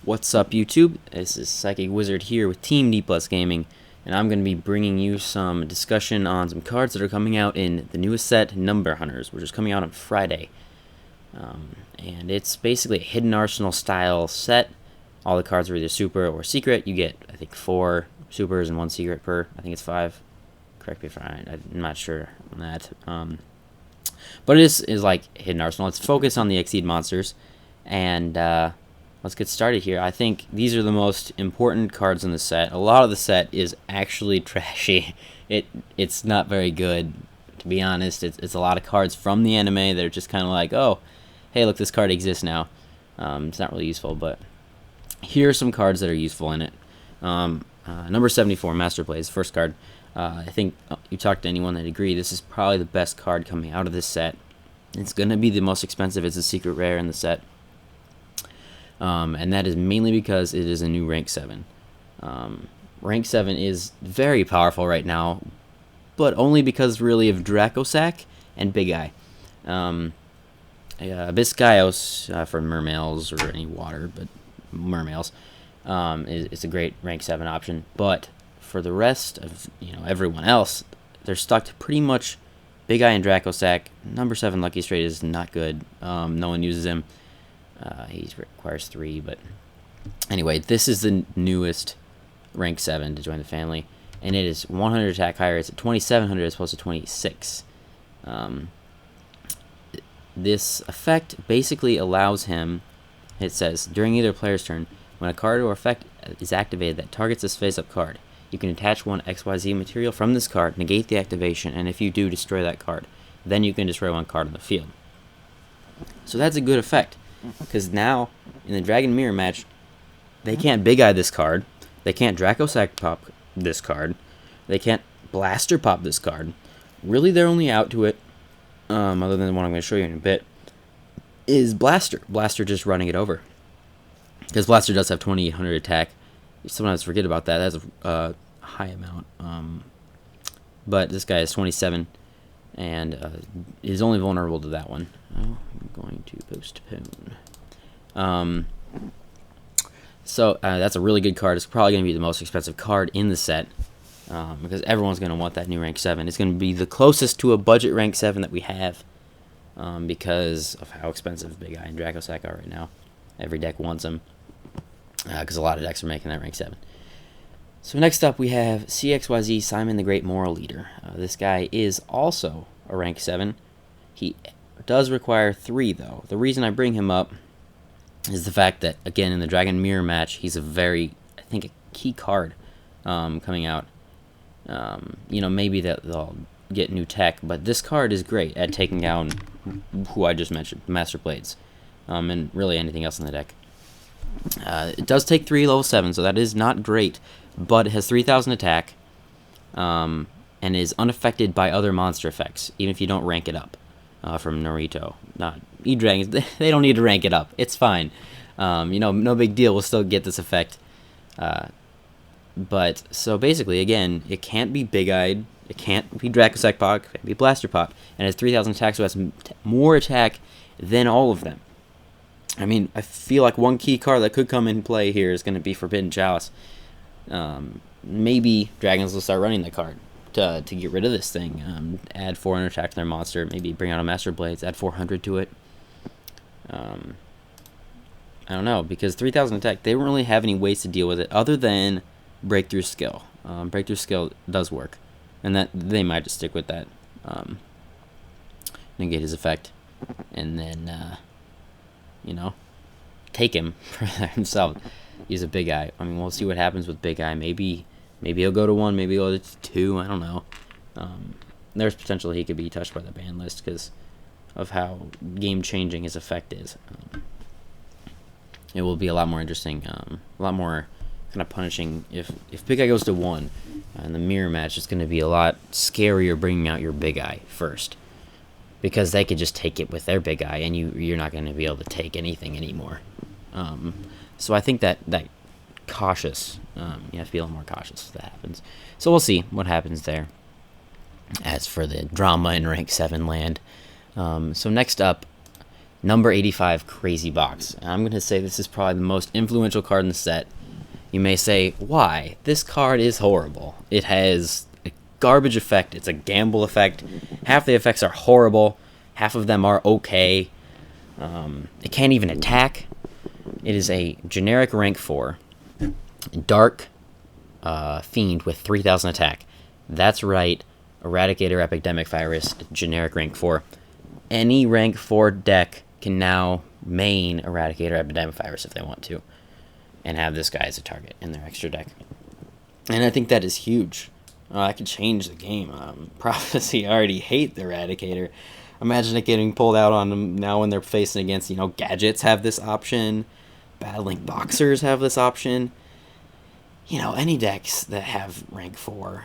What's up, YouTube? This is Psychic Wizard here with Team D Plus Gaming, and I'm going to be bringing you some discussion on some cards that are coming out in the newest set, Number Hunters, which is coming out on Friday. And it's basically a Hidden Arsenal style set. All the cards are either super or secret. You get, I think, 4 supers and 1 secret per. I think it's 5. Correct me if I'm not sure on that. But it is like Hidden Arsenal. It's focused on the Cxyz monsters, and let's get started here. I think these are the most important cards in the set. A lot of the set is actually trashy. It's not very good, to be honest. It's a lot of cards from the anime that are just kind of like, oh, hey, look, this card exists now. It's not really useful, but here are some cards that are useful in it. Number 74, Master Blaze, first card. I think you talk to anyone that agree, this is probably the best card coming out of this set. It's going to be the most expensive. It's a secret rare in the set. And that is mainly because it is a new rank 7. Rank 7 is very powerful right now, but only because really of Dracosac and Big Eye. Biscayos for mermails or any water, but mermails is a great rank 7 option. But for the rest of everyone else, they're stuck to pretty much Big Eye and Dracosac. Number 7 Lucky Straight is not good. No one uses him. He requires 3, but anyway, this is the newest rank 7 to join the family, and it is 100 attack higher. It's at 2700 as opposed to 26. This effect basically allows him, it says, during either player's turn, when a card or effect is activated that targets this face-up card, you can attach one Cxyz material from this card, negate the activation, and if you do, destroy that card. Then you can destroy one card on the field. So that's a good effect, because now, in the Dragon Mirror match, they can't Big Eye this card, they can't Dracosac pop this card, they can't Blaster pop this card. Really, they're only out to it, other than the one I'm going to show you in a bit, is Blaster. Blaster just running it over. Because Blaster does have 2800 attack. You sometimes forget about that. That's a high amount. But this guy is 27, and is only vulnerable to that one. Oh, I'm going to postpone. So that's a really good card. It's probably going to be the most expensive card in the set, because everyone's going to want that new rank 7. It's going to be the closest to a budget rank 7 that we have, because of how expensive Big Eye and Dracosac are right now. Every deck wants them, because a lot of decks are making that rank 7. So next up we have Cxyz, Simon the Great Moral Leader. This guy is also a rank 7. He does require 3, though. The reason I bring him up is the fact that, again, in the Dragon Mirror match, he's a very, I think, a key card coming out. Maybe they'll get new tech, but this card is great at taking down who I just mentioned, Master Blades, and really anything else in the deck. It does take 3 level 7, so that is not great, but it has 3000 attack, and is unaffected by other monster effects, even if you don't rank it up. From Naruto. E-Dragons, they don't need to rank it up. It's fine. No big deal. We'll still get this effect. But, so basically, again, it can't be Big-Eyed. It can't be Dracosac Pop. It can't be Blaster Pop. And it has 3000 attack, so it has more attack than all of them. I mean, I feel like one key card that could come in play here is going to be Forbidden Chalice. Maybe Dragons will start running the card to get rid of this thing. Add 400 attack to their monster, maybe bring out a Master Blades, add 400 to it. I don't know, because 3000 attack, they don't really have any ways to deal with it other than Breakthrough Skill. Breakthrough Skill does work, and that they might just stick with that. Negate his effect, and then take him for himself. Use a Big Eye. I mean, we'll see what happens with Big Eye. Maybe he'll go to 1, maybe he'll go to 2, I don't know. There's potential he could be touched by the ban list because of how game-changing his effect is. It will be a lot more interesting, a lot more kind of punishing. If Big Eye goes to 1 in the mirror match, it's going to be a lot scarier bringing out your Big Eye first, because they could just take it with their Big Eye, and you're not going to be able to take anything anymore. So I think that cautious. You have to be a little more cautious if that happens. So we'll see what happens there. As for the drama in rank 7 land. So next up, Number 85, Crazy Box. And I'm going to say this is probably the most influential card in the set. You may say, why? This card is horrible. It has a garbage effect. It's a gamble effect. Half the effects are horrible. Half of them are okay. It can't even attack. It is a generic rank 4. Dark Fiend with 3,000 attack. That's right. Eradicator Epidemic Virus, generic rank 4. Any rank 4 deck can now main Eradicator Epidemic Virus if they want to, and have this guy as a target in their extra deck. And I think that is huge. I could change the game. Prophecy already hate the Eradicator. Imagine it getting pulled out on them now when they're facing against, Gadgets have this option. Battling Boxers have this option. Any decks that have rank 4,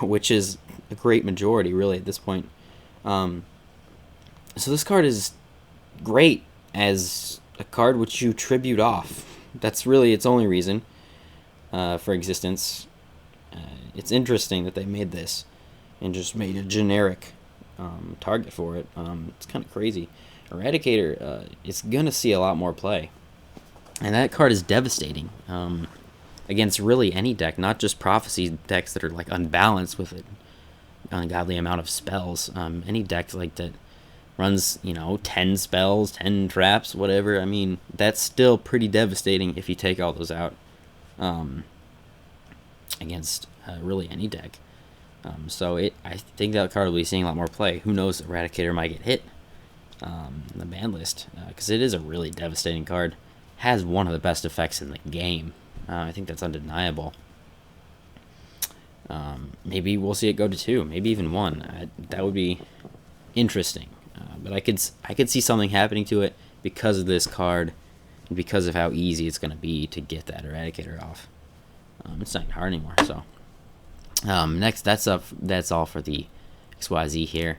which is a great majority, really, at this point. So this card is great as a card which you tribute off. That's really its only reason for existence. It's interesting that they made this and just made a generic target for it. It's kind of crazy. Eradicator is going to see a lot more play. And that card is devastating against really any deck, not just Prophecy decks that are like unbalanced with an ungodly amount of spells. Any deck like that runs, 10 spells, 10 traps, whatever. I mean, that's still pretty devastating if you take all those out against really any deck. So I think that card will be seeing a lot more play. Who knows, Eradicator might get hit in the ban list, because it is a really devastating card. Has one of the best effects in the game. I think that's undeniable. Maybe we'll see it go to 2, maybe even 1. That would be interesting. But I could see something happening to it because of this card, and because of how easy it's going to be to get that Eradicator off. It's not hard anymore. So next, that's all for the Cxyz here.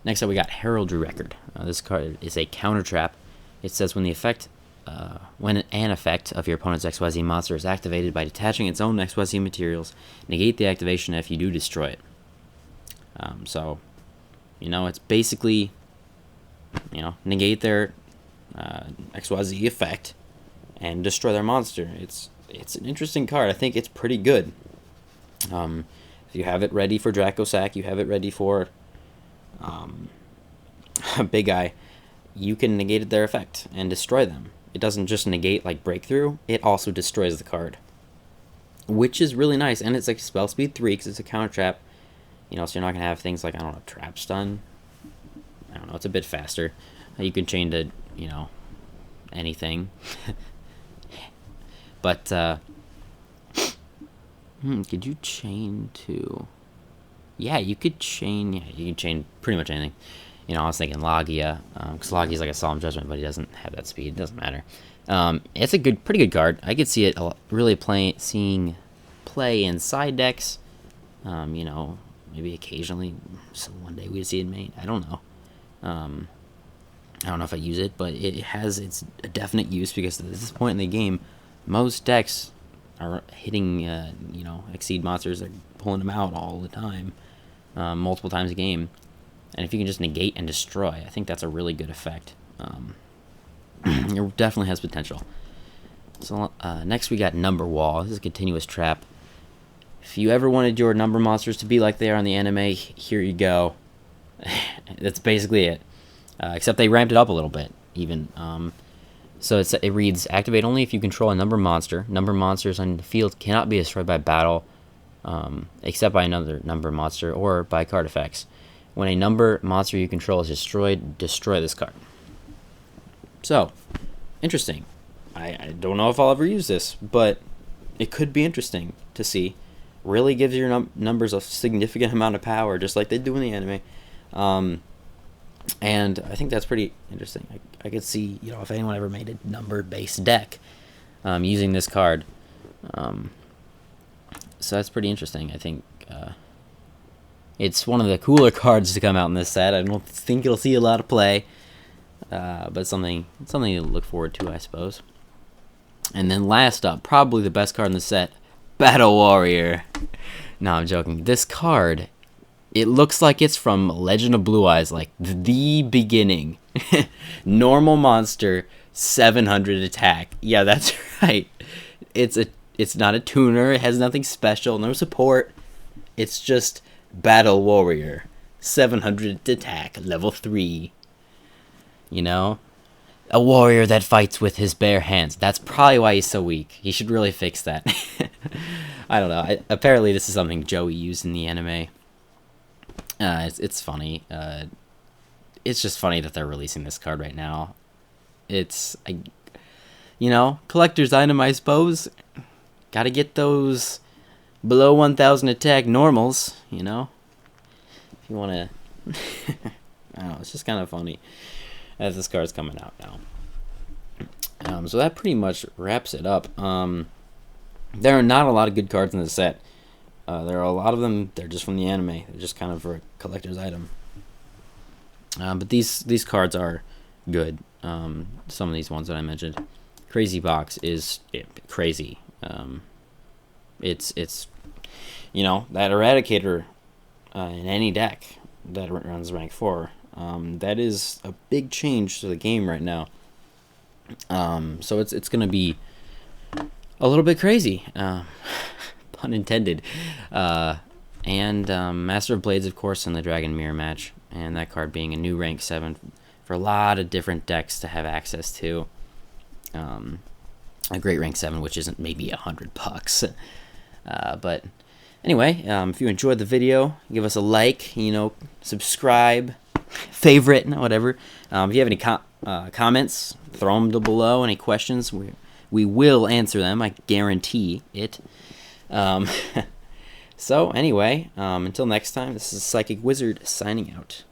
Next up, we got Heraldry Record. This card is a counter trap. It says when an effect of your opponent's Cxyz monster is activated by detaching its own Cxyz materials, negate the activation if you do destroy it. So, it's basically, negate their Cxyz effect and destroy their monster. It's an interesting card. I think it's pretty good. If you have it ready for Dracosac, you have it ready for Big Eye, you can negate their effect and destroy them. It doesn't just negate like Breakthrough, it also destroys the card, which is really nice. And it's like spell speed 3 because it's a counter trap, so you're not going to have things like, trap stun. I don't know, it's a bit faster. You can chain to, anything. But, could you chain to... Yeah, you could chain pretty much anything. I was thinking Logia, because Logia's like a Solemn Judgment, but he doesn't have that speed. It doesn't matter. It's a pretty good card. I could see it really seeing play in side decks. Maybe occasionally. So one day we'd see it in main. I don't know. I don't know if I use it, but it has its a definite use because at this point in the game, most decks are hitting, Xyz monsters. They're pulling them out all the time, multiple times a game. And if you can just negate and destroy, I think that's a really good effect. It definitely has potential. So next we got Number Wall. This is a continuous trap. If you ever wanted your number monsters to be like they are in the anime, here you go. That's basically it. Except they ramped it up a little bit, even. So it reads, activate only if you control a number monster. Number monsters on the field cannot be destroyed by battle, except by another number monster or by card effects. When a number monster you control is destroyed, destroy this card. So, interesting. I don't know if I'll ever use this, but it could be interesting to see. Really gives your numbers a significant amount of power, just like they do in the anime. And I think that's pretty interesting. I could see, if anyone ever made a number-based deck using this card. So that's pretty interesting. I think it's one of the cooler cards to come out in this set. I don't think it'll see a lot of play, but something to look forward to, I suppose. And then last up, probably the best card in the set, Battle Warrior. No, I'm joking. This card It looks like it's from Legend of Blue Eyes, like the beginning. Normal monster, 700 attack. Yeah, that's right. It's not a tuner. It has nothing special. No support. It's just Battle Warrior, 700 attack, level 3. You know, a warrior that fights with his bare hands. That's probably why he's so weak. He should really fix that. I don't know. Apparently, this is something Joey used in the anime. It's funny. It's just funny that they're releasing this card right now. It's, collector's item, I suppose. Gotta get those below 1,000 attack normals, If you want to... I don't know, it's just kind of funny as this card's coming out now. So that pretty much wraps it up. There are not a lot of good cards in the set. There are a lot of them, they're just from the anime. They're just kind of for a collector's item. But these cards are good. Some of these ones that I mentioned. Crazy Box is crazy. It's that Eradicator in any deck that runs rank 4. That is a big change to the game right now. So it's going to be a little bit crazy. Pun intended. And Master of Blades, of course, in the Dragon Mirror match. And that card being a new rank 7 for a lot of different decks to have access to. A great rank 7, which isn't maybe $100. But anyway, if you enjoyed the video, give us a like, subscribe, favorite, whatever. If you have any comments, throw them below. Any questions, we will answer them. I guarantee it. So anyway, until next time, this is Psychic Wizard signing out.